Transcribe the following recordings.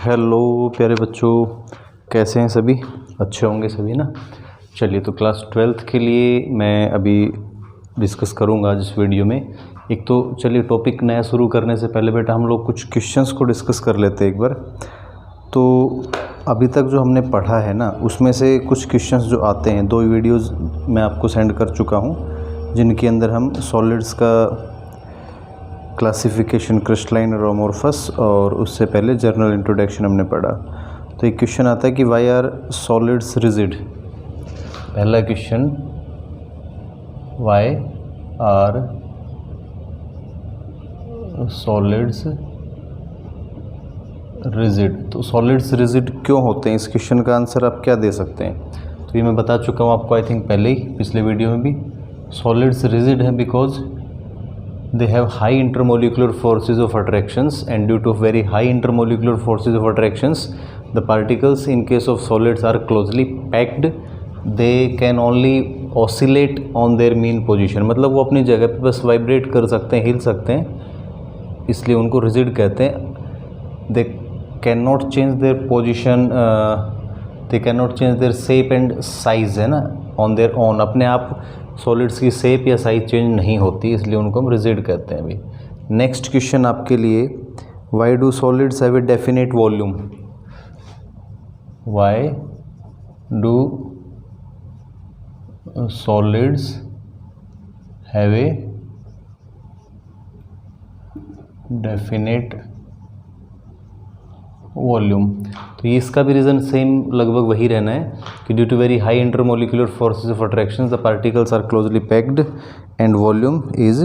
Hello प्यारे बच्चों, कैसे हैं सभी? अच्छे होंगे सभी ना। चलिए, तो क्लास 12th के लिए मैं अभी डिस्कस करूंगा आज इस वीडियो में। एक तो चलिए टॉपिक नया शुरू करने से पहले बेटा हम लोग कुछ क्वेश्चंस को डिस्कस कर लेते हैं एक बार। तो अभी तक जो हमने पढ़ा है ना, उसमें से कुछ क्वेश्चंस जो आते हैं, 2 वीडियोज़ मैं आपको सेंड कर चुका हूँ जिनके अंदर हम सॉलिड्स का क्लासिफिकेशन, क्रिस्टलाइन और अमोर्फस, और उससे पहले जर्नल इंट्रोडक्शन हमने पढ़ा। तो एक क्वेश्चन आता है कि वाई आर सॉलिड्स रिजिड। पहला question, why are solids rigid. तो सॉलिड्स रिजिड क्यों होते हैं, इस क्वेश्चन का आंसर आप क्या दे सकते हैं? तो ये मैं बता चुका हूँ आपको, आई थिंक पहले ही, पिछले वीडियो में भी। सॉलिड्स रिजिड है because they have high intermolecular forces of attractions, and due to very high intermolecular forces of attractions, the particles in case of solids are closely packed. They can only oscillate on their mean position, मतलब वो अपनी जगह पे बस vibrate कर सकते हैं, हिल सकते हैं, इसलिए उनको रिजिड कहते हैं। They cannot change their position, they cannot change their shape and size, है ना, on their own, अपने आप सॉलिड्स की शेप या साइज चेंज नहीं होती, इसलिए उनको हम रिजिड कहते हैं। अभी नेक्स्ट क्वेश्चन आपके लिए, why do solids have a definite volume. Why do solids have a definite volume. तो ये इसका भी रीज़न सेम लगभग वही रहना है कि due to very high intermolecular forces of attraction the particles are closely packed and volume is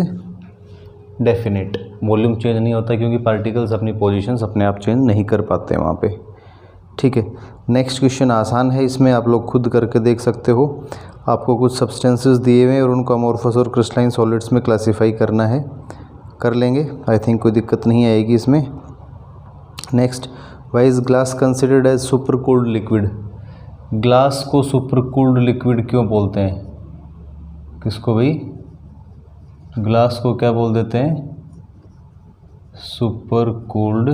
definite. Volume change नहीं होता क्योंकि पार्टिकल्स अपनी पोजीशंस अपने आप चेंज नहीं कर पाते हैं वहाँ पे। ठीक है, नेक्स्ट क्वेश्चन आसान है, इसमें आप लोग खुद करके देख सकते हो। आपको कुछ सब्सटेंसेस दिए हुए हैं और उनको अमोर्फस और क्रिस्टलाइन सॉलिड्स में क्लासीफाई करना है, कर लेंगे, आई थिंक कोई दिक्कत नहीं आएगी इसमें। Next, why is glass considered as supercooled liquid. Glass को सुपर कूल्ड लिक्विड क्यों बोलते हैं? किसको भाई? ग्लास को क्या बोल देते हैं? Super cooled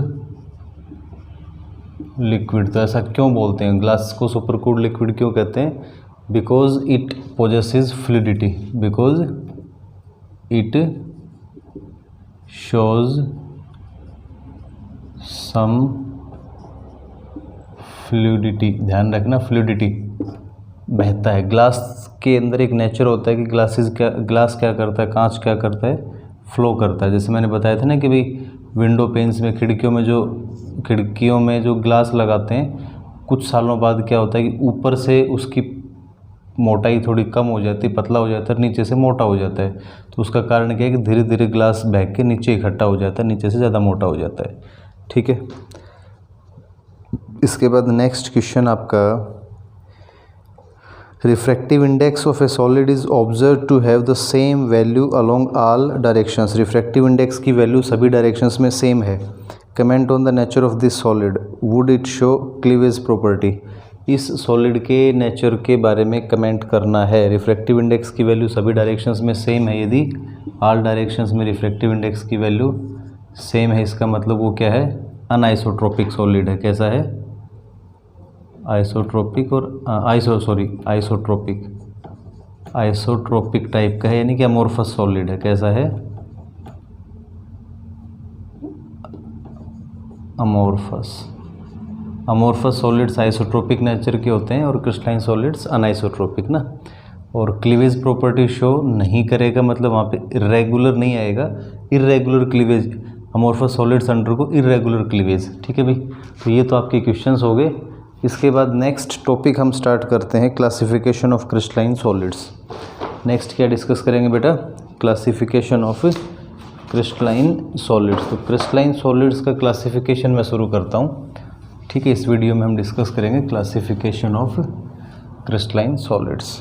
liquid. तो ऐसा क्यों बोलते हैं? ग्लास को सुपर कूल्ड लिक्विड क्यों कहते हैं? Because it possesses fluidity, because it shows some fluidity. ध्यान रखना, फ्लूइडिटी बहता है। ग्लास के अंदर एक नेचर होता है कि ग्लास क्या करता है, कांच क्या करता है, फ्लो करता है। जैसे मैंने बताया था ना कि भाई विंडो पेन्स में, खिड़कियों में जो ग्लास लगाते हैं, कुछ सालों बाद क्या होता है कि ऊपर से उसकी मोटाई थोड़ी कम हो जाती है, पतला हो जाता है, नीचे से मोटा हो जाता है। तो उसका कारण क्या है कि धीरे धीरे ग्लास बह के नीचे इकट्ठा हो जाता है, नीचे से ज़्यादा मोटा हो जाता है। ठीक है, इसके बाद नेक्स्ट क्वेश्चन आपका, refractive index of a solid is observe to have the same value along all directions. Refractive index की वैल्यू सभी डायरेक्शंस में सेम है। Comment on the nature of this solid, would it show cleavage property. इस solid के nature के बारे में comment करना है। रिफ्रैक्टिव इंडेक्स की वैल्यू सभी डायरेक्शंस में सेम है। यदि ऑल डायरेक्शंस में रिफ्रैक्टिव इंडेक्स की वैल्यू सेम है, इसका मतलब वो क्या है? अनआइसोट्रोपिक सॉलिड है। कैसा है? आइसोट्रोपिक और आइसोट्रोपिक टाइप का है, यानी कि अमोर्फस सॉलिड है। कैसा है? अमोर्फस सॉलिड्स आइसोट्रोपिक नेचर के होते हैं और क्रिस्टलाइन सॉलिड्स अनआइसोट्रोपिक ना। और क्लीवेज प्रॉपर्टी शो नहीं करेगा, मतलब वहाँ पे इरेगुलर नहीं आएगा, irregular cleavage. Amorphous solids under को इरेगुलर क्लीवेज। ठीक है भाई, तो ये तो आपके क्वेश्चंस हो गए। इसके बाद नेक्स्ट टॉपिक हम स्टार्ट करते हैं, classification of crystalline solids. Next क्या डिस्कस करेंगे बेटा? Classification of crystalline solids. तो क्रिस्टलाइन सॉलिड्स का क्लासिफिकेशन मैं शुरू करता हूँ। ठीक है, इस वीडियो में हम डिस्कस करेंगे classification of crystalline solids.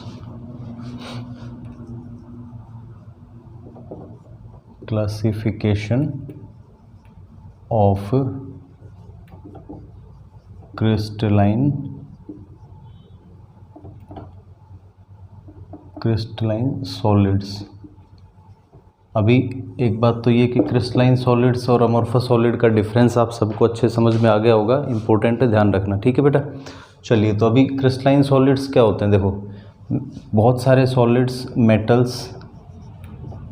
Classification of crystalline solids. अभी एक बात तो ये कि क्रिस्टलाइन सॉलिड्स और अमॉर्फस सॉलिड का डिफरेंस आप सबको अच्छे समझ में आ गया होगा, इंपॉर्टेंट है, ध्यान रखना, ठीक है बेटा। चलिए, तो अभी क्रिस्टलाइन सॉलिड्स क्या होते हैं, देखो बहुत सारे सॉलिड्स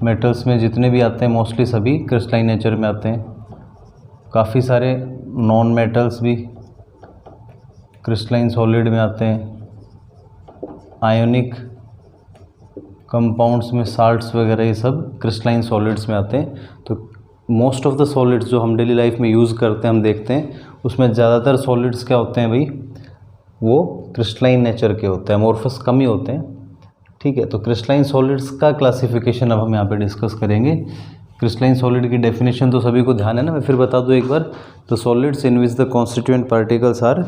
मेटल्स में जितने भी आते हैं मोस्टली सभी क्रिस्टलाइन नेचर में आते हैं। काफ़ी सारे नॉन मेटल्स भी क्रिस्टलाइन सॉलिड में आते हैं। आयोनिक कंपाउंड्स में साल्ट्स वगैरह ये सब क्रिस्टलाइन सॉलिड्स में आते हैं। तो मोस्ट ऑफ द सॉलिड्स जो हम डेली लाइफ में यूज़ करते हैं, हम देखते हैं उसमें ज़्यादातर सॉलिड्स क्या होते हैं भाई, वो क्रिस्टलाइन नेचर के होते हैं, अमॉर्फस कम ही होते हैं, ठीक है। तो क्रिस्टलाइन सॉलिड्स का क्लासिफिकेशन अब हम यहाँ पे डिस्कस करेंगे। क्रिस्टलाइन सॉलिड की डेफिनेशन तो सभी को ध्यान है ना, मैं फिर बता दूँ एक बार। The solids in which the constituent particles are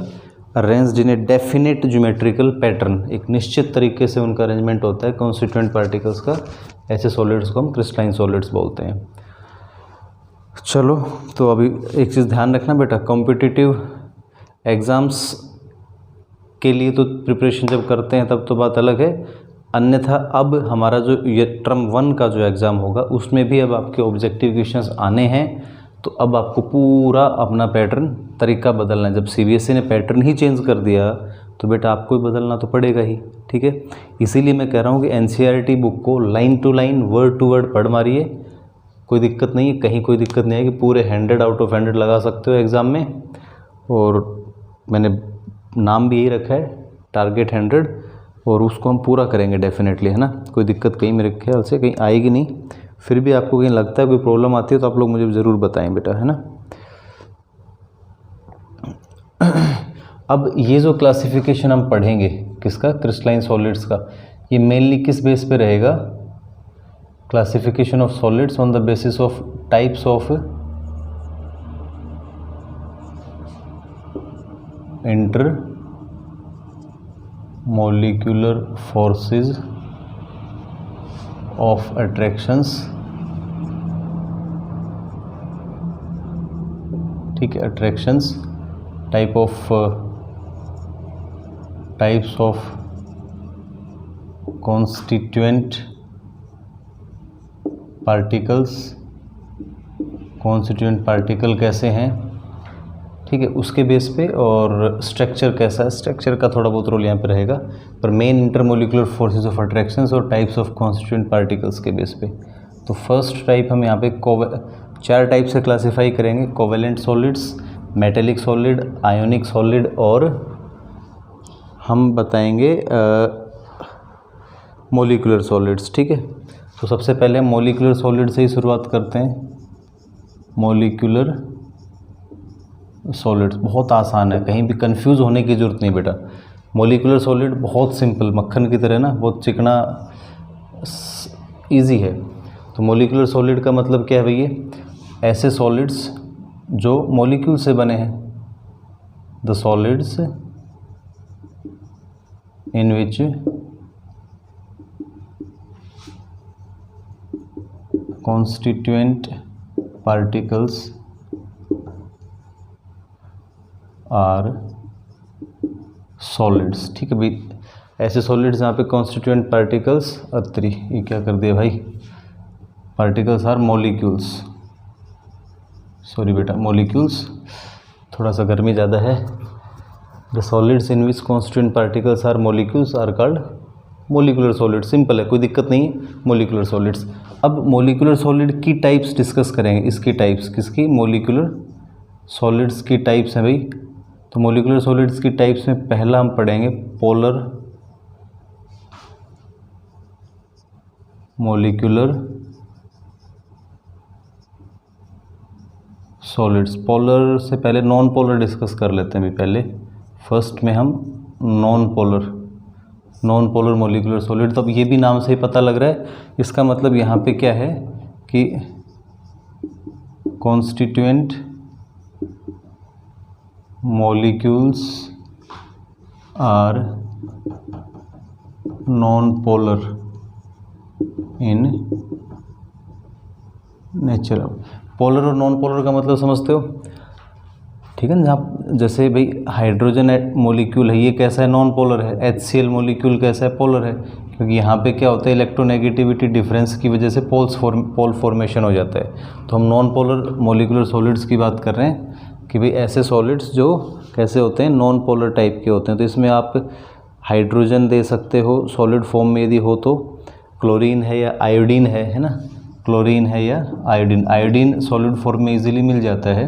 arranged in a definite geometrical pattern, एक निश्चित तरीके से उनका अरेंजमेंट होता है कॉन्स्टिट्यूएंट पार्टिकल्स का, ऐसे सॉलिड्स को हम क्रिस्टलाइन सॉलिड्स बोलते हैं। चलो, तो अभी एक चीज़ ध्यान रखना बेटा, कॉम्पिटिटिव एग्ज़ाम्स के लिए तो प्रिपरेशन जब करते हैं तब तो बात अलग है, अन्यथा अब हमारा जो ये टर्म 1 का जो एग्ज़ाम होगा उसमें भी अब आपके ऑब्जेक्टिव क्वेश्चंस आने हैं। तो अब आपको पूरा अपना पैटर्न, तरीका बदलना है। जब सीबीएसई ने पैटर्न ही चेंज कर दिया तो बेटा आपको भी बदलना तो पड़ेगा ही, ठीक है। इसीलिए मैं कह रहा हूँ कि एनसीईआरटी बुक को line to line, word to word पढ़ मारिए, कोई दिक्कत नहीं है, कहीं कोई दिक्कत नहीं है कि पूरे 100 आउट ऑफ 100 लगा सकते हो एग्ज़ाम में। और मैंने नाम भी यही रखा है, टारगेट 100, और उसको हम पूरा करेंगे डेफिनेटली, है ना। कोई दिक्कत कहीं मेरे ख्याल से कहीं आएगी नहीं। फिर भी आपको कहीं लगता है कोई प्रॉब्लम आती है तो आप लोग मुझे ज़रूर बताएं बेटा, है ना। अब ये जो क्लासिफिकेशन हम पढ़ेंगे किसका, क्रिस्टलाइन सॉलिड्स का, ये मेनली किस बेस पे रहेगा, classification of solids on the basis of types of inter molecular forces of attractions, ठीक है, attractions, types of constituent particles, constituent particle कैसे हैं, ठीक है, उसके बेस पे, और स्ट्रक्चर कैसा है, स्ट्रक्चर का थोड़ा बहुत रोल यहाँ पे रहेगा, पर main intermolecular forces of attractions और टाइप्स ऑफ कॉन्स्टिट्यूएंट पार्टिकल्स के बेस पे। तो फर्स्ट टाइप हम यहाँ पे 4 टाइप से क्लासीफाई करेंगे, covalent solids, metallic solid, ionic solid, और हम बताएंगे मोलिकुलर सॉलिड्स, ठीक है। तो सबसे पहले हम मोलिकुलर सॉलिड से ही शुरुआत करते हैं। मोलिकुलर सॉलिड्स बहुत आसान है, कहीं भी कंफ्यूज होने की ज़रूरत नहीं बेटा। मोलिकुलर सॉलिड बहुत सिंपल, मक्खन की तरह ना, बहुत चिकना, इजी है। तो मोलिकुलर सॉलिड का मतलब क्या है भैया, ऐसे सॉलिड्स जो मॉलिक्यूल से बने हैं, the solids in which constituent particles are solids, ठीक है भाई। ऐसे सॉलिड्स यहाँ पे कॉन्स्टिट्यूएंट पार्टिकल्स, ये क्या कर दिया भाई, पार्टिकल्स आर मॉलिक्यूल्स, सॉरी बेटा, मॉलिक्यूल्स, थोड़ा सा गर्मी ज़्यादा है। The solids in which constituent particles are molecules are called molecular solid, simple है, कोई दिक्कत नहीं है, मोलिकुलर सॉलिड्स। अब मोलिकुलर सॉलिड की टाइप्स डिस्कस करेंगे, इसकी टाइप्स, किसकी, मोलिकुलर सॉलिड्स की टाइप्स हैं भाई। तो मोलिकुलर सॉलिड्स की टाइप्स में पहला हम पढ़ेंगे पोलर मोलिकुलर सॉलिड्स। पोलर से पहले नॉन पोलर डिस्कस कर लेते हैं पहले। फर्स्ट में हम नॉन पोलर मोलिकुलर सॉलिड। तो अब ये भी नाम से ही पता लग रहा है, इसका मतलब यहाँ पे क्या है कि constituent molecules are non-polar in nature। Polar और नॉन पोलर का मतलब समझते हो, ठीक है ना। जहाँ जैसे भाई हाइड्रोजन मोलिक्यूल है, ये कैसा है, नॉन पोलर है। HCl मोलिक्यूल कैसा है, पोलर है, क्योंकि यहाँ पे क्या होता है, इलेक्ट्रोनेगेटिविटी डिफरेंस की वजह से पोल फॉर्मेशन हो जाता है। तो हम नॉन पोलर मोलिकुलर सॉलिड्स की बात कर रहे हैं कि भाई ऐसे सॉलिड्स जो कैसे होते हैं, नॉन पोलर टाइप के होते हैं। तो इसमें आप हाइड्रोजन दे सकते हो सॉलिड फॉर्म में यदि हो तो, क्लोरीन है या आयोडीन है ना, क्लोरीन है या आयोडीन। आयोडीन सॉलिड फॉर्म में इजीली मिल जाता है।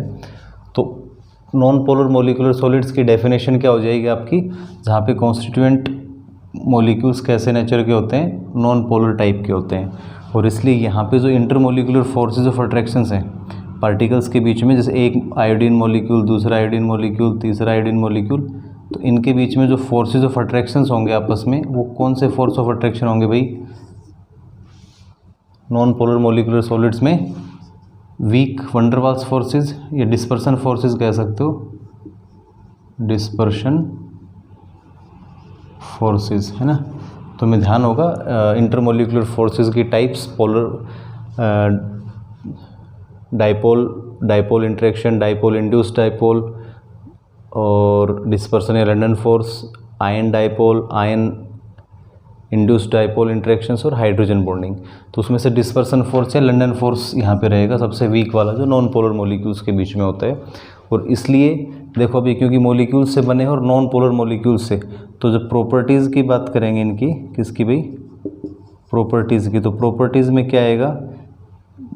तो नॉन पोलर मोलिकुलर सॉलिड्स की डेफिनेशन क्या हो जाएगी आपकी, जहाँ पे कॉन्स्टिट्यूएंट मॉलिक्यूल्स कैसे नेचर के होते हैं, नॉन पोलर टाइप के होते हैं। और इसलिए यहाँ पे जो इंटरमोलिकुलर फोर्सेस ऑफ अट्रैक्शंस हैं पार्टिकल्स के बीच में, जैसे एक आयोडीन मॉलिक्यूल, दूसरा आयोडीन मॉलिक्यूल, तीसरा आयोडीन मॉलिक्यूल, तो इनके बीच में जो फोर्सेस ऑफ अट्रैक्शंस होंगे आपस में, वो कौन से फोर्स ऑफ अट्रैक्शन होंगे भाई, नॉन पोलर मोलिकुलर सॉलिड्स में वीक वंडर वाल्स फोर्सेस या डिस्पर्सन फोर्सेस कह सकते हो, डिस्पर्शन फोर्सेस है ना। तो हमें ध्यान होगा इंटरमोलिकुलर फोर्सेस की types, polar dipole interaction, dipole induced dipole, और डिस्पर्सन या London force, ion dipole, ion induced dipole interactions, और हाइड्रोजन बॉन्डिंग। तो उसमें से डिस्पर्सन फोर्स या लंडन फोर्स यहाँ पे रहेगा सबसे वीक वाला, जो नॉन पोलर मॉलिक्यूल्स के बीच में होता है। और इसलिए देखो अभी क्योंकि मॉलिक्यूल्स से बने हैं और नॉन पोलर मॉलिक्यूल्स से, तो जब प्रॉपर्टीज़ की बात करेंगे इनकी, किसकी भाई, प्रॉपर्टीज़ की, तो प्रॉपर्टीज़ में क्या आएगा,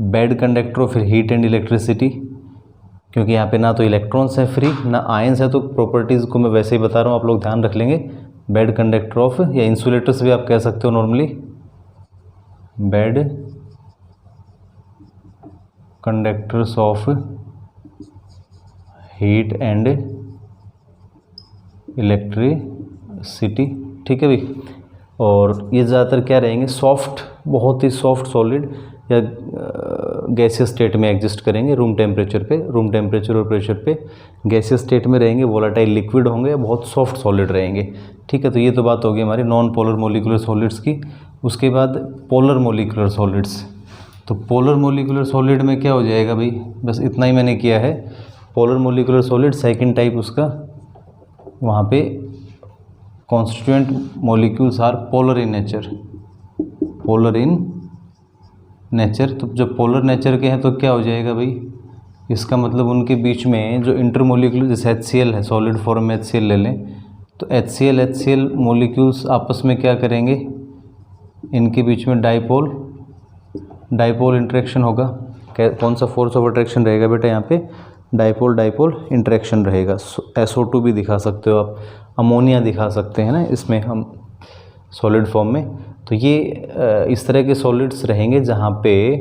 bad conductor of heat and electricity, क्योंकि यहाँ पे ना तो इलेक्ट्रॉन्स हैं फ्री ना आयंस है, तो प्रॉपर्टीज़ को मैं वैसे ही बता रहा हूँ, आप लोग ध्यान रख लेंगे। बेड कंडक्टर ऑफ, या इंसुलेटर्स भी आप कह सकते हो normally, bed conductors of heat and electricity, ठीक है भाई। और ये ज़्यादातर क्या रहेंगे, सॉफ्ट, बहुत ही सॉफ्ट सॉलिड या गैसियस स्टेट में एग्जिस्ट करेंगे, रूम टेम्परेचर और प्रेशर पे गैसियस स्टेट में रहेंगे, वोलाटाइल लिक्विड होंगे या बहुत सॉफ्ट सॉलिड रहेंगे, ठीक है। तो ये तो बात होगी हमारी नॉन पोलर मोलिकुलर सॉलिड्स की। उसके बाद पोलर मोलिकुलर सॉलिड्स, तो पोलर मोलिकुलर सॉलिड में क्या हो जाएगा भाई, बस इतना ही मैंने किया है। Polar molecular solid second type उसका, वहाँ पे constituent molecules are polar in nature, polar in nature. तो जब पोलर नेचर के हैं तो क्या हो जाएगा भाई, इसका मतलब उनके बीच में जो इंटरमोलिकुलर, जैसे HCl है, सॉलिड फॉर्म में HCl ले लें, तो HCl मॉलिक्यूल्स आपस में क्या करेंगे, इनके बीच में डाइपोल इंटरेक्शन होगा। कौन सा फोर्स ऑफ अट्रैक्शन रहेगा बेटा यहाँ पे, डाइपोल इंटरेक्शन रहेगा। SO2 भी दिखा सकते हो आप, अमोनिया दिखा सकते हैं ना इसमें हम सॉलिड फॉर्म में। तो ये इस तरह के सॉलिड्स रहेंगे जहाँ पे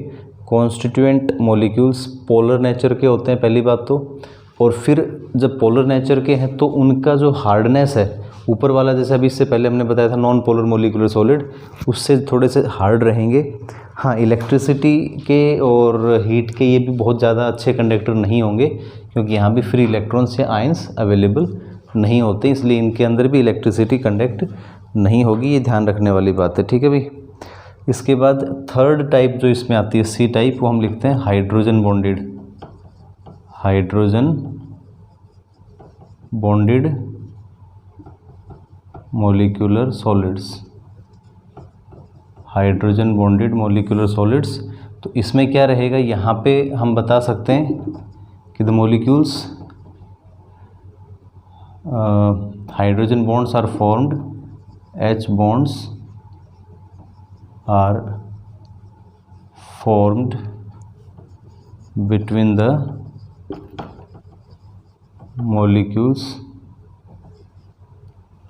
कॉन्स्टिट्यूएंट मॉलिक्यूल्स पोलर नेचर के होते हैं, पहली बात तो। और फिर जब पोलर नेचर के हैं तो उनका जो हार्डनेस है, ऊपर वाला जैसे अभी इससे पहले हमने बताया था नॉन पोलर मोलिकुलर सॉलिड, उससे थोड़े से हार्ड रहेंगे। हाँ, इलेक्ट्रिसिटी के और हीट के ये भी बहुत ज़्यादा अच्छे कंडक्टर नहीं होंगे, क्योंकि यहाँ भी फ्री इलेक्ट्रॉन्स या आयंस अवेलेबल नहीं होते, इसलिए इनके अंदर भी इलेक्ट्रिसिटी कंडक्ट नहीं होगी, ये ध्यान रखने वाली बात है, ठीक है भाई। इसके बाद थर्ड टाइप जो इसमें आती है, C टाइप, वो हम लिखते हैं hydrogen bonded molecular solids, hydrogen bonded molecular solids. तो इसमें क्या रहेगा, यहाँ पे हम बता सकते हैं कि the molecules hydrogen bonds are formed, H bonds are formed between the molecules।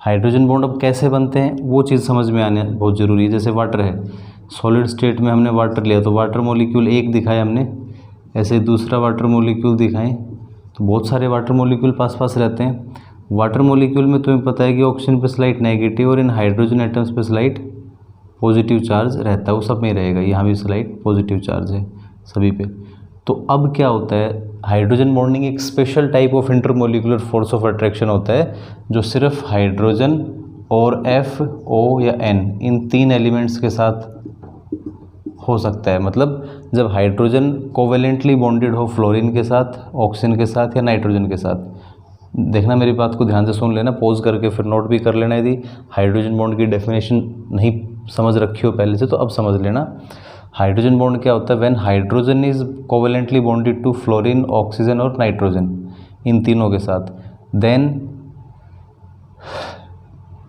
Hydrogen bond अब कैसे बनते हैं वो चीज़ समझ में आने बहुत ज़रूरी है। जैसे वाटर है, सॉलिड स्टेट में हमने वाटर लिया तो वाटर मॉलिक्यूल एक दिखाया हमने, ऐसे दूसरा वाटर मॉलिक्यूल दिखाएं तो बहुत सारे वाटर मॉलिक्यूल पास पास रहते हैं। वाटर मॉलिक्यूल में तुम्हें पता है कि ऑक्सीजन पे स्लाइट नेगेटिव और इन हाइड्रोजन एटम्स पे स्लाइट पॉजिटिव चार्ज रहता है, वो सब में रहेगा। यहाँ भी स्लाइट पॉजिटिव चार्ज है सभी पे। तो अब क्या होता है, हाइड्रोजन बॉन्डिंग एक special type of intermolecular force of attraction होता है जो सिर्फ हाइड्रोजन और F, O या N इन तीन एलिमेंट्स के साथ हो सकता है। मतलब जब हाइड्रोजन कोवेलेंटली बॉन्डेड हो फ्लोरीन के साथ, ऑक्सीजन के साथ या नाइट्रोजन के साथ। देखना, मेरी बात को ध्यान से सुन लेना, पॉज करके फिर नोट भी कर लेना। यदि हाइड्रोजन बॉन्ड की डेफिनेशन नहीं समझ रखी हो पहले से तो अब समझ लेना। हाइड्रोजन बॉन्ड क्या होता है? When hydrogen is covalently bonded to fluorine, oxygen और नाइट्रोजन, इन तीनों के साथ, देन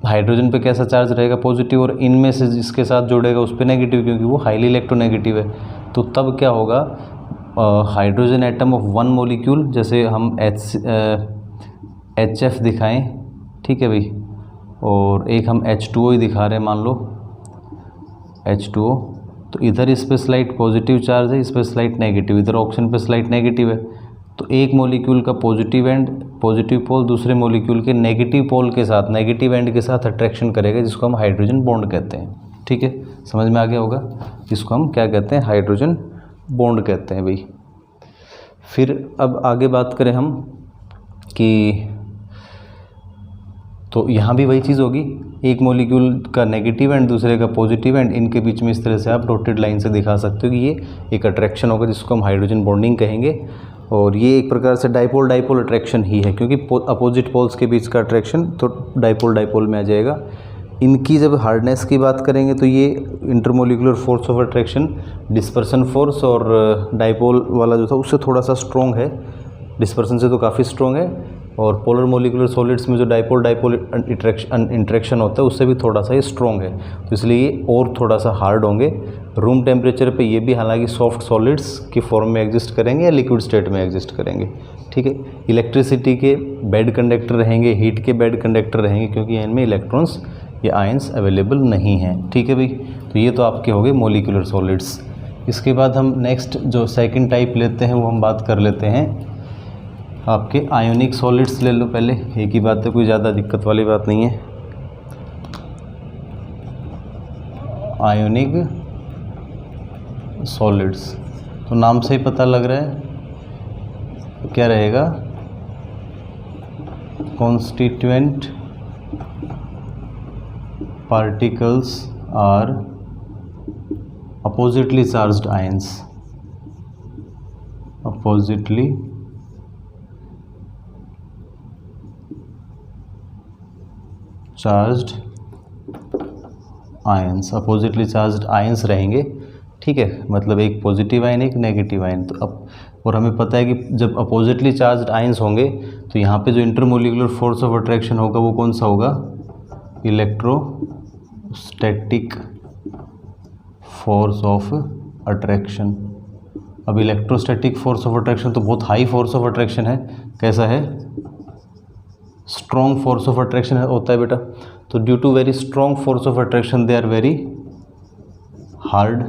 हाइड्रोजन पे कैसा चार्ज रहेगा? पॉजिटिव, और इनमें से जिसके साथ जुड़ेगा उस पर नेगेटिव, क्योंकि वो हाईली इलेक्ट्रोनेगेटिव है। तो तब क्या होगा? Hydrogen atom of one molecule, जैसे हम HF दिखाएं, ठीक है भाई, और एक हम H2O ही दिखा रहे हैं, मान लो H2O, तो इधर इस पर स्लाइट पॉजिटिव चार्ज है, इस पर स्लाइट नेगेटिव, इधर ऑक्सीजन पे स्लाइट नेगेटिव है। तो एक मॉलिक्यूल का पॉजिटिव एंड, पॉजिटिव पोल दूसरे मॉलिक्यूल के नेगेटिव पोल के साथ, नेगेटिव एंड के साथ अट्रैक्शन करेगा, जिसको हम हाइड्रोजन बॉन्ड कहते हैं। ठीक है, समझ में आ गया होगा? इसको हम क्या कहते हैं? हाइड्रोजन बॉन्ड कहते हैं भाई। फिर अब आगे बात करें हम कि तो यहाँ भी वही चीज़ होगी, एक मॉलिक्यूल का नेगेटिव एंड दूसरे का पॉजिटिव एंड, इनके बीच में इस तरह से आप डॉटेड लाइन से दिखा सकते हो कि ये एक अट्रैक्शन होगा, जिसको हम हाइड्रोजन बॉन्डिंग कहेंगे। और ये एक प्रकार से डाइपोल डाइपोल अट्रैक्शन ही है, क्योंकि अपोजिट पोल्स के बीच का अट्रैक्शन तो डाइपोल डाइपोल में आ जाएगा। इनकी जब हार्डनेस की बात करेंगे तो ये intermolecular force of attraction, dispersion force और डाइपोल वाला जो था उससे थोड़ा सा स्ट्रॉन्ग है, डिस्पर्सन से तो काफ़ी स्ट्रॉन्ग है। और पोलर मोलिकुलर सॉलिड्स में जो डाइपोल डाइपोल इंट्रैक्शन होता है उससे भी थोड़ा सा ये स्ट्रॉन्ग है, तो इसलिए ये और थोड़ा सा हार्ड होंगे। रूम टेम्परेचर पे ये भी हालांकि सॉफ्ट सॉलिड्स की फॉर्म में एग्जिस्ट करेंगे या लिक्विड स्टेट में एग्जिस्ट करेंगे। ठीक है, इलेक्ट्रिसिटी के बेड कंडक्टर रहेंगे, हीट के बेड कंडक्टर रहेंगे, क्योंकि इनमें इलेक्ट्रॉन्स या आयंस अवेलेबल नहीं हैं। ठीक है भाई, तो ये तो आपके हो गए मोलिकुलर सॉलिड्स। इसके बाद हम नेक्स्ट जो सेकंड टाइप लेते हैं वो हम बात कर लेते हैं आपके आयोनिक सॉलिड्स। ले लो पहले, एक ही बात है, कोई ज़्यादा दिक्कत वाली बात नहीं है। आयोनिक सॉलिड्स, तो नाम से ही पता लग रहा है क्या रहेगा? Constituent particles are oppositely charged ions, oppositely charged ions, oppositely charged ions रहेंगे। ठीक है, मतलब एक पॉजिटिव आयन एक नेगेटिव आयन। तो अब और हमें पता है कि जब अपोजिटली चार्ज्ड आयंस होंगे तो यहाँ पे जो इंटरमोलिकुलर फोर्स ऑफ अट्रैक्शन होगा वो कौन सा होगा? Electrostatic force of attraction. अब इलेक्ट्रोस्टैटिक फोर्स ऑफ अट्रैक्शन तो बहुत हाई फोर्स ऑफ अट्रैक्शन है। कैसा है? स्ट्रॉन्ग फोर्स ऑफ अट्रैक्शन होता है बेटा। तो due to very strong force of attraction they are very hard.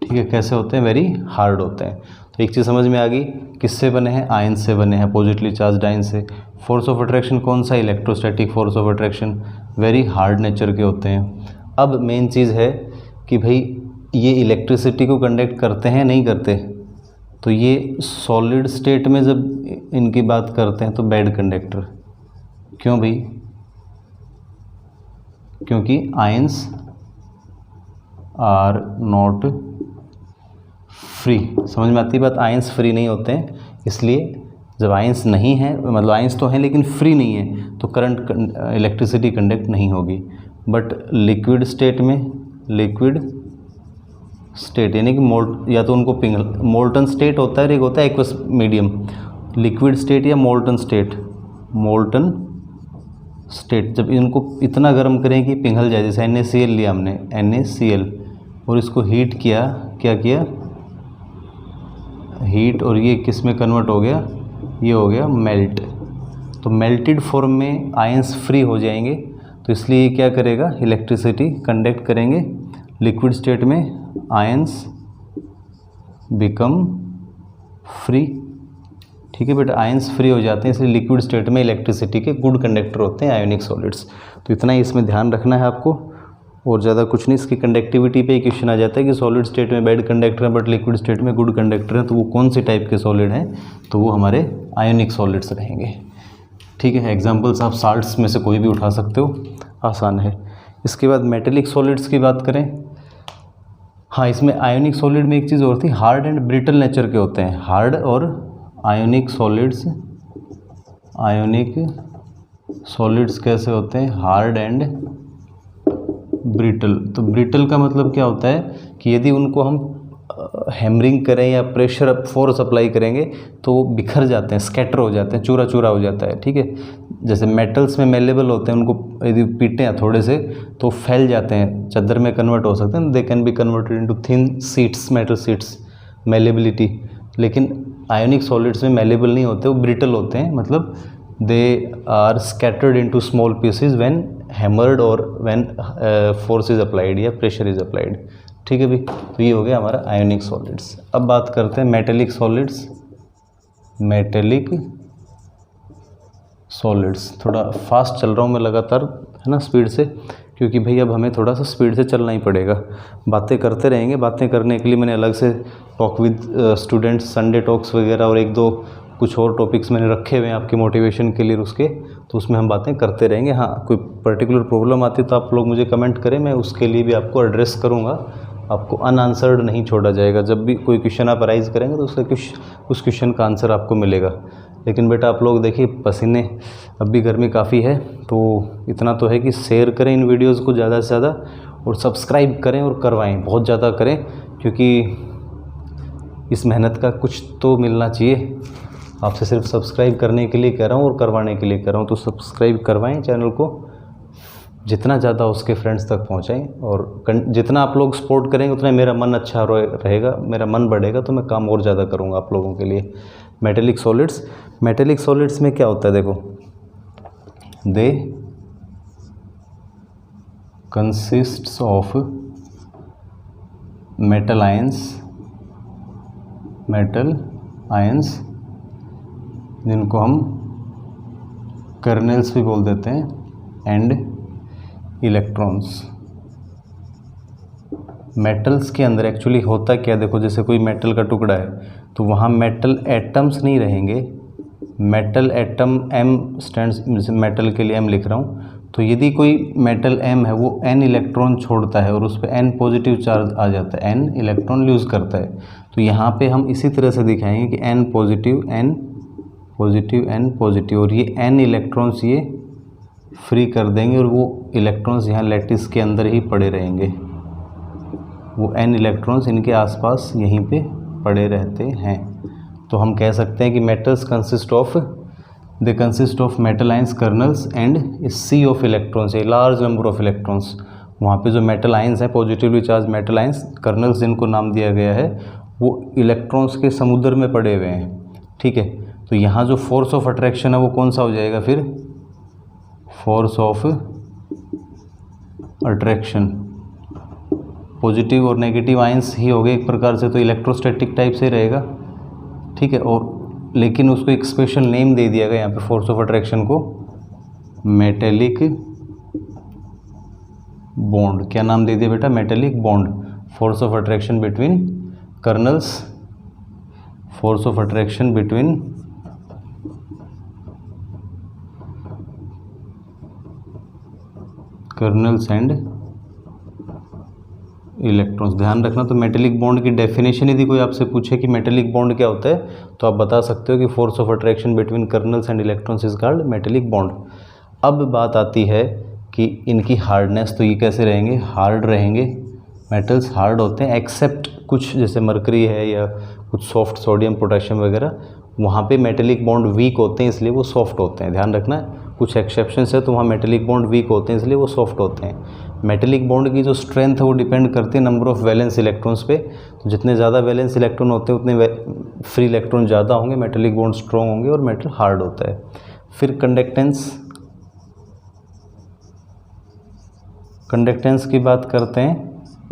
ठीक है, कैसे होते हैं? वेरी हार्ड होते हैं। तो एक चीज़ समझ में आ गई, किससे बने हैं? आयन से बने हैं, पॉजिटिवली चार्ज्ड आयन से। फोर्स ऑफ अट्रैक्शन कौन सा? Electrostatic force of attraction, very hard nature के होते हैं। अब मेन चीज़ है कि भाई ये इलेक्ट्रिसिटी को कंडक्ट करते हैं नहीं करते? तो ये सॉलिड स्टेट में जब इनकी बात करते हैं तो बैड कंडक्टर। क्यों भाई? क्योंकि आयंस आर नॉट फ्री। समझ में आती है बात? आयंस फ्री नहीं होते हैं, इसलिए जब आयंस नहीं है, मतलब आयंस तो हैं लेकिन फ्री नहीं है, तो करंट इलेक्ट्रिसिटी कंडक्ट नहीं होगी। बट लिक्विड स्टेट में, लिक्विड स्टेट यानी कि या तो उनको मोल्टन स्टेट होता है, एक होता है एक्वस मीडियम। लिक्विड स्टेट या मोल्टन स्टेट, मोल्टन स्टेट, जब इनको इतना गर्म करें कि पिघल जाए, जैसे NaCl लिया हमने, NaCl, और इसको हीट किया, क्या किया? हीट, और ये किस में कन्वर्ट हो गया? ये हो गया मेल्ट। तो मेल्टेड फॉर्म में आयंस फ्री हो जाएंगे, तो इसलिए क्या करेगा? इलेक्ट्रिसिटी कंडक्ट करेंगे। लिक्विड स्टेट में आयंस बिकम फ्री। ठीक है बेटा, आयंस फ्री हो जाते हैं, इसलिए लिक्विड स्टेट में इलेक्ट्रिसिटी के गुड कंडक्टर होते हैं आयोनिक सॉलिड्स। तो इतना ही इसमें ध्यान रखना है आपको, और ज़्यादा कुछ नहीं। इसकी कंडक्टिविटी पे एक क्वेश्चन आ जाता है कि सॉलिड स्टेट में बैड कंडक्टर है बट लिक्विड स्टेट में गुड कंडक्टर है, तो वो कौन से टाइप के सॉलिड हैं? तो वो हमारे आयोनिक सॉलिड्स रहेंगे। ठीक है, एग्जाम्पल्स आप साल्ट्स में से कोई भी उठा सकते हो, आसान है। इसके बाद मेटेलिक सॉलिड्स की बात करें, हाँ, इसमें आयोनिक सॉलिड में एक चीज़ और थी, हार्ड एंड ब्रिटल नेचर के होते हैं। हार्ड और आयोनिक सॉलिड्स, आयोनिक सॉलिड्स कैसे होते हैं? Hard and brittle. तो ब्रिटल का मतलब क्या होता है कि यदि उनको हम हैमरिंग करें या प्रेशर फोर्स अप्लाई करेंगे तो वो बिखर जाते हैं, स्कैटर हो जाते हैं, चूरा चूरा हो जाता है, ठीक है। जैसे मेटल्स में मेलेबल होते हैं, उनको यदि पीटें हैं थोड़े से तो फैल जाते हैं, चादर में कन्वर्ट हो सकते हैं, they can be converted into thin sheets, metal sheets, malleability. लेकिन आयोनिक सॉलिड्स में मेलेबल नहीं होते, वो ब्रिटल होते हैं, मतलब they are scattered into small pieces when hammered और व्हेन फोर्स इज अप्लाइड या प्रेशर इज अप्लाइड, ठीक है भाई। तो ये हो गया हमारा आयोनिक सॉलिड्स। अब बात करते हैं मेटेलिक सॉलिड्स। मेटेलिक सॉलिड्स, थोड़ा फास्ट चल रहा हूँ मैं लगातार, है ना, स्पीड से, क्योंकि भाई अब हमें थोड़ा सा स्पीड से चलना ही पड़ेगा। बातें करते रहेंगे, बातें करने के लिए मैंने अलग से talk with students, Sunday talks वगैरह और एक दो कुछ और टॉपिक्स मैंने रखे हुए हैं आपके मोटिवेशन के लिए उसके, तो उसमें हम बातें करते रहेंगे। हाँ, कोई पर्टिकुलर प्रॉब्लम आती है तो आप लोग मुझे कमेंट करें, मैं उसके लिए भी आपको एड्रेस करूँगा, आपको अनआंसर्ड नहीं छोड़ा जाएगा। जब भी कोई क्वेश्चन आप अराइज करेंगे तो उस क्वेश्चन का आंसर आपको मिलेगा। लेकिन बेटा आप लोग देखिए, पसीने, अभी गर्मी काफ़ी है, तो इतना तो है कि शेयर करें इन वीडियोज़ को ज़्यादा से ज़्यादा, और सब्सक्राइब करें और करवाएं, बहुत ज़्यादा करें, क्योंकि इस मेहनत का कुछ तो मिलना चाहिए। आपसे सिर्फ सब्सक्राइब करने के लिए कह रहा हूँ और करवाने के लिए कह रहा हूँ, तो सब्सक्राइब करवाएं चैनल को, जितना ज़्यादा उसके फ्रेंड्स तक पहुँचाएं, और जितना आप लोग सपोर्ट करेंगे उतना मेरा मन अच्छा रहेगा, मेरा मन बढ़ेगा, तो मैं काम और ज़्यादा करूँगा आप लोगों के लिए। मेटेलिक सॉलिड्स, मेटेलिक सॉलिड्स में क्या होता है, देखो, दे कंसिस्ट्स ऑफ मेटल आयंस, जिनको हम कर्नेल्स भी बोल देते हैं, एंड इलेक्ट्रॉन्स। मेटल्स के अंदर एक्चुअली होता क्या, देखो, जैसे कोई मेटल का टुकड़ा है तो वहाँ मेटल एटम्स नहीं रहेंगे, metal atom, M stands, metal के लिए एम लिख रहा हूँ। तो यदि कोई मेटल एम है, वो एन इलेक्ट्रॉन छोड़ता है और उस पर एन पॉजिटिव चार्ज आ जाता है, एन इलेक्ट्रॉन लूज़ करता है। तो यहाँ पे हम इसी तरह से दिखाएंगे कि N positive, N positive, N positive, और ये एन इलेक्ट्रॉन्स ये फ्री कर देंगे और वो इलेक्ट्रॉन्स यहाँ लैटिस के अंदर ही पड़े रहेंगे, वो एन इलेक्ट्रॉन्स इनके आसपास यहीं पे पड़े रहते हैं। तो हम कह सकते हैं कि metals consist of metal ions, kernels and sea of electrons, a large number of electrons. वहाँ पे जो मेटल आयंस हैं, positively charge metal ions, kernels जिनको नाम दिया गया है, वो इलेक्ट्रॉन्स के समुद्र में पड़े हुए हैं, ठीक है। तो यहाँ जो फोर्स ऑफ अट्रैक्शन है वो कौन सा हो जाएगा फिर, फोर्स ऑफ अट्रैक्शन, पॉजिटिव और नेगेटिव आयंस ही हो गए एक प्रकार से, तो इलेक्ट्रोस्टैटिक टाइप से रहेगा, ठीक है। और लेकिन उसको एक स्पेशल नेम दे दिया गया यहाँ पे फोर्स ऑफ अट्रैक्शन को, मेटेलिक बॉन्ड। क्या नाम दे दिया बेटा, metallic bond. Force of attraction between colonel's, force of attraction between colonel's and electrons. ध्यान रखना, तो मेटेलिक बॉन्ड की डेफिनेशन यदि कोई आपसे पूछे कि मेटेलिक बॉन्ड क्या होता है, तो आप बता सकते हो कि force of attraction between colonel's and electrons is called metallic bond. अब बात आती है कि इनकी हार्डनेस, तो ये कैसे रहेंगे, हार्ड रहेंगे, मेटल्स हार्ड होते हैं, एक्सेप्ट कुछ जैसे मरकरी है या कुछ सॉफ्ट, सोडियम, पोटेशियम वगैरह, वहाँ पे मेटेलिक बॉन्ड वीक होते हैं, इसलिए वो सॉफ्ट होते हैं। ध्यान रखना, कुछ एक्सेप्शंस है तो वहाँ मेटेलिक बॉन्ड वीक होते हैं, इसलिए वो सॉफ्ट होते हैं। मेटेलिक बॉन्ड की जो स्ट्रेंथ है वो डिपेंड करती है नंबर ऑफ वैलेंस इलेक्ट्रॉन्स पे। तो जितने ज़्यादा वैलेंस इलेक्ट्रॉन होते हैं उतने फ्री इलेक्ट्रॉन ज़्यादा होंगे, मेटेलिक बॉन्ड स्ट्रॉन्ग होंगे और मेटल हार्ड होता है। फिर कंडक्टेंस की बात करते हैं,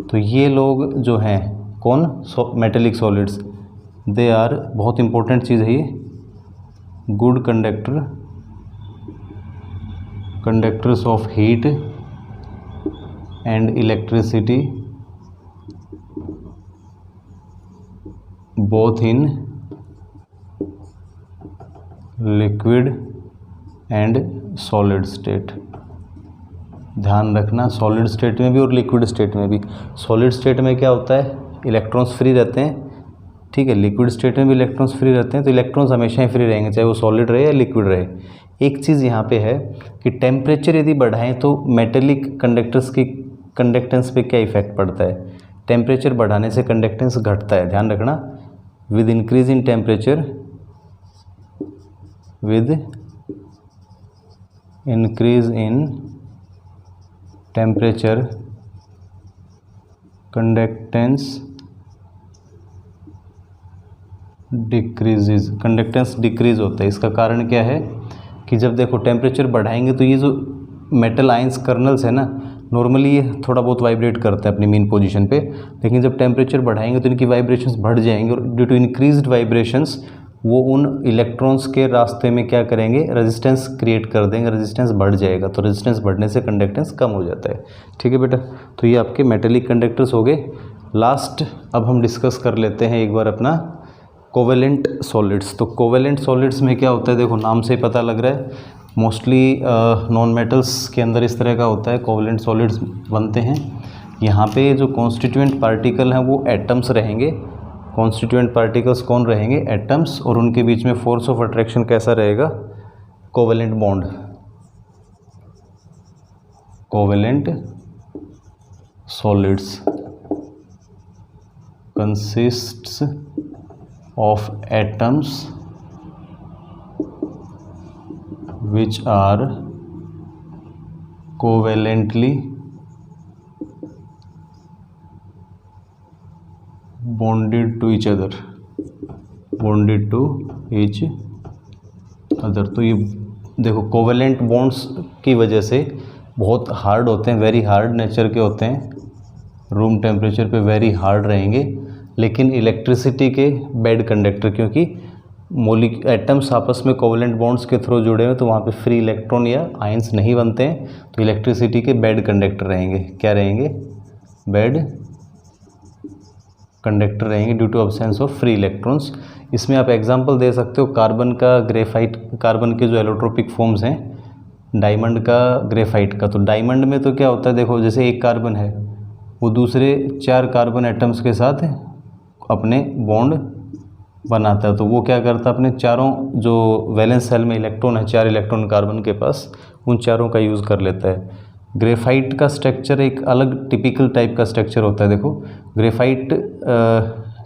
तो ये लोग जो हैं कौन, मेटेलिक सॉलिड्स, दे आर, बहुत इंपॉर्टेंट चीज़ है ये, good conductors of heat and electricity both in liquid and solid state. ध्यान रखना, सॉलिड स्टेट में भी और लिक्विड स्टेट में भी। सॉलिड स्टेट में क्या होता है, इलेक्ट्रॉन्स फ्री रहते हैं, ठीक है। लिक्विड स्टेट में भी इलेक्ट्रॉन्स फ्री रहते हैं, तो इलेक्ट्रॉन्स हमेशा ही फ्री रहेंगे, चाहे वो सॉलिड रहे या लिक्विड रहे। एक चीज़ यहाँ पे है कि टेम्परेचर यदि बढ़ाएं तो मेटेलिक कंडक्टर्स की कंडक्टेंस पे क्या इफेक्ट पड़ता है? टेम्परेचर बढ़ाने से कंडक्टेंस घटता है, ध्यान रखना। With increase in temperature, with increase in temperature conductance decreases, conductance decrease होता है। इसका कारण क्या है कि जब देखो टेम्परेचर बढ़ाएंगे तो ये जो मेटल आयंस कर्नल्स है ना, नॉर्मली ये थोड़ा बहुत वाइब्रेट करता है अपनी मेन पोजीशन पे, लेकिन जब टेम्परेचर बढ़ाएंगे तो इनकी वाइब्रेशंस बढ़ जाएंगे और ड्यू टू इंक्रीज्ड वाइब्रेशंस वो उन इलेक्ट्रॉन्स के रास्ते में क्या करेंगे, रेजिस्टेंस क्रिएट कर देंगे, रेजिस्टेंस बढ़ जाएगा। तो रेजिस्टेंस बढ़ने से कंडक्टेंस कम हो जाता है। ठीक है बेटा, तो ये आपके मेटेलिक कंडक्टर्स हो गए। लास्ट अब हम डिस्कस कर लेते हैं एक बार अपना कोवेलेंट सॉलिड्स। तो कोवेलेंट सॉलिड्स में क्या होता है, देखो नाम से ही पता लग रहा है, मोस्टली नॉन मेटल्स के अंदर इस तरह का होता है, कोवेलेंट सॉलिड्स बनते हैं। यहाँ पे जो कॉन्स्टिट्यूएंट पार्टिकल हैं वो एटम्स रहेंगे। कॉन्स्टिट्यूएंट पार्टिकल्स कौन रहेंगे? एटम्स। और उनके बीच में फोर्स ऑफ अट्रैक्शन कैसा रहेगा? Covalent bond. Covalent solids consists of atoms which are covalently bonded to each other, bonded to each other। तो ये देखो कोवेलेंट बॉन्ड्स की वजह से बहुत हार्ड होते हैं, वेरी हार्ड नेचर के होते हैं, रूम टेम्परेचर पे वेरी हार्ड रहेंगे, लेकिन इलेक्ट्रिसिटी के बैड कंडक्टर, क्योंकि एटम्स आपस में कोवेलेंट बॉन्ड्स के थ्रू जुड़े हुए तो वहाँ पे फ्री इलेक्ट्रॉन या आयंस नहीं बनते हैं, तो इलेक्ट्रिसिटी के बैड कंडक्टर रहेंगे। क्या रहेंगे? बैड कंडक्टर रहेंगे due to absence of free electrons. इसमें आप एग्जांपल दे सकते हो कार्बन का, ग्रेफाइट, कार्बन के जो एलोट्रोपिक फॉर्म्स हैं, डायमंड का, ग्रेफाइट का। तो डायमंड में तो क्या होता है, देखो जैसे एक कार्बन है वो दूसरे 4 कार्बन एटम्स के साथ अपने बॉन्ड बनाता है, तो वो क्या करता है, अपने चारों जो वैलेंस सेल में इलेक्ट्रॉन है, 4 इलेक्ट्रॉन कार्बन के पास, उन चारों का यूज़ कर लेता है। ग्रेफाइट का स्ट्रक्चर एक अलग टिपिकल टाइप का स्ट्रक्चर होता है। देखो ग्रेफाइट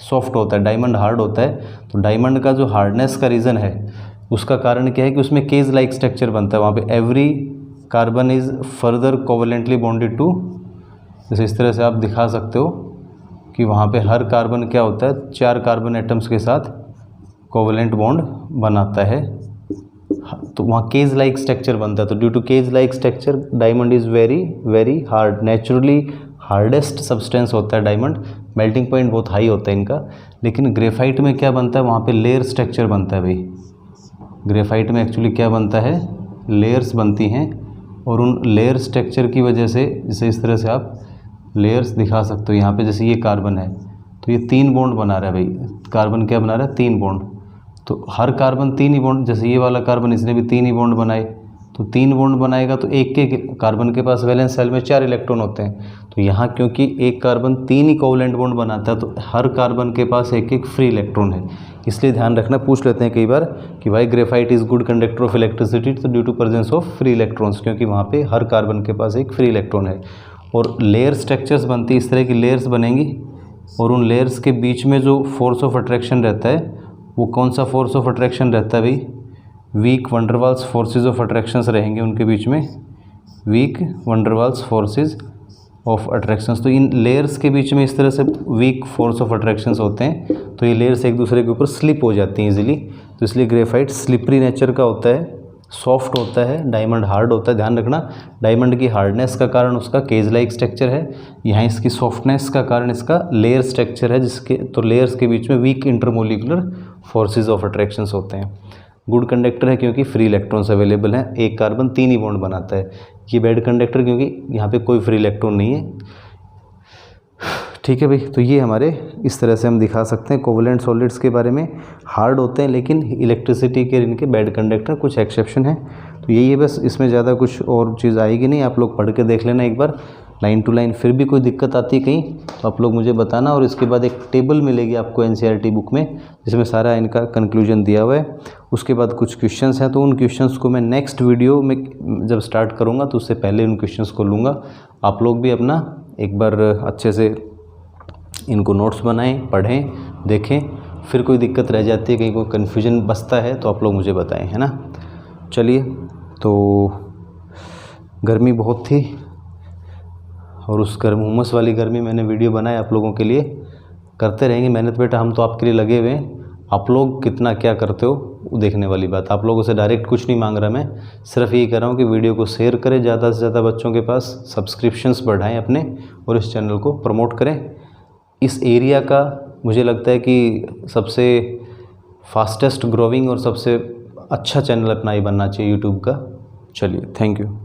सॉफ्ट होता है, डायमंड हार्ड होता है। तो डायमंड का जो हार्डनेस का रीज़न है उसका कारण क्या है कि उसमें केज लाइक स्ट्रक्चर बनता है। वहाँ पे every carbon is further covalently bonded to, जैसे इस तरह से आप दिखा सकते हो कि वहाँ पे हर कार्बन क्या होता है, 4 कार्बन एटम्स के साथ कोवेलेंट बॉन्ड बनाता है, तो वहाँ केज लाइक स्ट्रक्चर बनता है। तो due to cage like structure diamond is very very hard, naturally hardest substance होता है डायमंड, मेल्टिंग पॉइंट बहुत हाई होता है इनका। लेकिन ग्रेफाइट में क्या बनता है, वहाँ पे लेयर स्ट्रक्चर बनता है भाई। ग्रेफाइट में एक्चुअली क्या बनता है, लेयर्स बनती हैं, और उन लेयर स्ट्रक्चर की वजह से, जैसे इस तरह से आप लेयर्स दिखा सकते हो। यहाँ पे जैसे ये कार्बन है तो ये 3 बॉन्ड बना रहा है भाई, कार्बन क्या बना रहा है, 3 बॉन्ड। तो हर कार्बन 3 ही बॉन्ड, जैसे ये वाला कार्बन इसने भी 3 ही बॉन्ड बनाए, तो 3 बॉन्ड बनाएगा तो एक कार्बन के पास वैलेंस सेल में 4 इलेक्ट्रॉन होते हैं। तो यहाँ क्योंकि एक कार्बन 3 ही कोवेलेंट बॉन्ड बनाता है तो हर कार्बन के पास एक फ्री इलेक्ट्रॉन है। इसलिए ध्यान रखना, पूछ लेते हैं कई बार कि भाई graphite is good conductor of electricity, तो due to presence of free electrons, क्योंकि वहाँ पे हर कार्बन के पास एक फ्री इलेक्ट्रॉन है। और लेयर स्ट्रक्चर्स बनती है, इस तरह की लेयर्स बनेंगी, और उन लेयर्स के बीच में जो फोर्स ऑफ अट्रैक्शन रहता है वो कौन सा फोर्स ऑफ अट्रैक्शन रहता है भाई, वीक वंडरवाल्स फोर्सेज ऑफ अट्रैक्शंस रहेंगे उनके बीच में, वीक वंडरवाल्स फोर्सेज ऑफ अट्रैक्शंस। तो इन लेयर्स के बीच में इस तरह से वीक फोर्स ऑफ अट्रैक्शंस होते हैं, तो ये लेयर्स एक दूसरे के ऊपर स्लिप हो जाती हैं इजीली। तो इसलिए ग्रेफाइट स्लिपरी नेचर का होता है, सॉफ्ट होता है, डायमंड हार्ड होता है। ध्यान रखना, डायमंड की हार्डनेस का कारण उसका केज लाइक स्ट्रक्चर है, यहाँ इसकी सॉफ्टनेस का कारण इसका लेयर स्ट्रक्चर है, जिसके तो लेयर्स के बीच में weak intermolecular forces of attractions होते हैं। गुड कंडक्टर है क्योंकि फ्री इलेक्ट्रॉन्स अवेलेबल हैं, एक कार्बन 3 ही बॉन्ड बनाता है। ये बैड कंडक्टर क्योंकि यहाँ पे कोई फ्री इलेक्ट्रॉन नहीं है। ठीक है भाई, तो ये हमारे इस तरह से हम दिखा सकते हैं कोवेलेंट सॉलिड्स के बारे में। हार्ड होते हैं लेकिन इलेक्ट्रिसिटी के इनके बैड कंडक्टर, कुछ एक्सेप्शन है। तो यही है बस, इसमें ज़्यादा कुछ और चीज़ आएगी नहीं, आप लोग पढ़ के देख लेना एक बार लाइन टू लाइन। फिर भी कोई दिक्कत आती है कहीं तो आप लोग मुझे बताना, और इसके बाद एक टेबल मिलेगी आपको एनसीईआरटी बुक में जिसमें सारा इनका कंक्लूजन दिया हुआ है। उसके बाद कुछ क्वेश्चंस हैं, तो उन क्वेश्चंस को मैं नेक्स्ट वीडियो में जब स्टार्ट करूँगा तो उससे पहले उन क्वेश्चंस को लूँगा आप लोग भी अपना एक बार अच्छे से इनको नोट्स बनाएं, पढ़ें, देखें। फिर कोई दिक्कत रह जाती है, कहीं कोई कन्फ्यूजन बचता है तो आप लोग मुझे बताएं, है ना। चलिए, तो गर्मी बहुत थी और उस उमस वाली गर्मी मैंने वीडियो बनाया आप लोगों के लिए। करते रहेंगे मेहनत बेटा, हम तो आपके लिए लगे हुए हैं। आप लोग कितना क्या करते हो वो देखने वाली बात। आप लोगों से डायरेक्ट कुछ नहीं मांग रहा मैं, सिर्फ यही कर रहा हूँ कि वीडियो को शेयर करें ज़्यादा से ज़्यादा बच्चों के पास, सब्सक्रिप्शंस बढ़ाएं अपने और इस चैनल को प्रमोट करें। इस एरिया का मुझे लगता है कि सबसे फास्टेस्ट ग्रोइंग और सबसे अच्छा चैनल अपना ही बनना चाहिए यूट्यूब का। चलिए, थैंक यू।